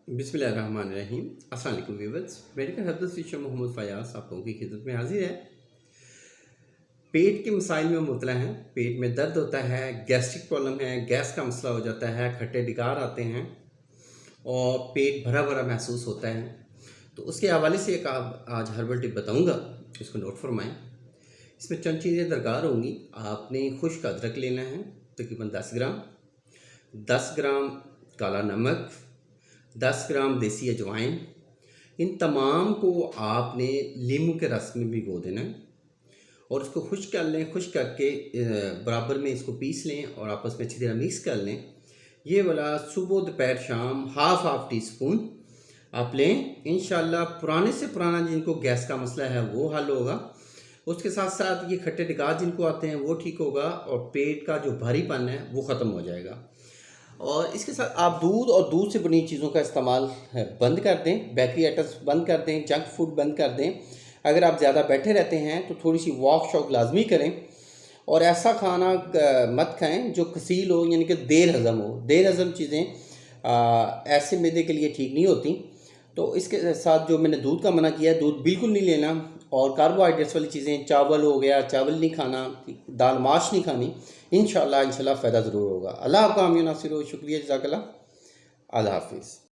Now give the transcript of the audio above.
बिस्मिल्लाहिर्रहमानिर्रहीम। अस्सलाम वालेकुम viewers, medical health teacher Mohammad Fayaz आप लोगों की खिदमत में हाजिर है। पेट के मसाइल में मुबतला हैं, पेट में दर्द होता है, गैस्ट्रिक प्रॉब्लम है, गैस का मसला हो जाता है, खट्टे डिकार आते हैं और पेट भरा भरा महसूस होता है। तो उसके हवाले से एक आज हर्बल टिप बताऊंगा, इसको नोट फरमाएं। इसमें चंद चीज़ें दरकार होंगी। आपने खुश्क अदरक लेना है तकरीबन 10 ग्राम, 10 ग्राम काला नमक, 10 ग्राम देसी अजवाइन। इन तमाम को आपने नींबू के रस में भिगो देना है और उसको खुश्क कर लें। खुश्क करके बराबर में इसको पीस लें और आपस में अच्छी तरह मिक्स कर लें। ये वाला सुबह दोपहर शाम हाफ टी स्पून आप लें। इंशाल्लाह पुराने से पुराना जिनको गैस का मसला है वो हल होगा। उसके साथ साथ ये खट्टे डिकार जिनको आते हैं वो ठीक होगा और पेट का जो भारीपन है वो ख़त्म हो जाएगा। और इसके साथ आप दूध और दूध से बनी चीज़ों का इस्तेमाल बंद कर दें, बेकरी आइटम्स बंद कर दें, जंक फूड बंद कर दें। अगर आप ज़्यादा बैठे रहते हैं तो थोड़ी सी वॉक शॉक लाजमी करें और ऐसा खाना मत खाएं जो कसील हो, यानी कि देर हज़म हो। देर हज़म चीज़ें ऐसे मैदे के लिए ठीक नहीं होती। तो इसके साथ जो मैंने दूध का मना किया है, दूध बिल्कुल नहीं लेना। और कार्बोहाइड्रेट्स वाली चीज़ें, चावल हो गया, चावल नहीं खाना, दाल माश नहीं खानी। इंशाल्लाह फ़ायदा ज़रूर होगा। अल्लाह आपका हामी नासिर हो। शुक्रिया, जज़ाकल्लाह। अल्लाह हाफिज़।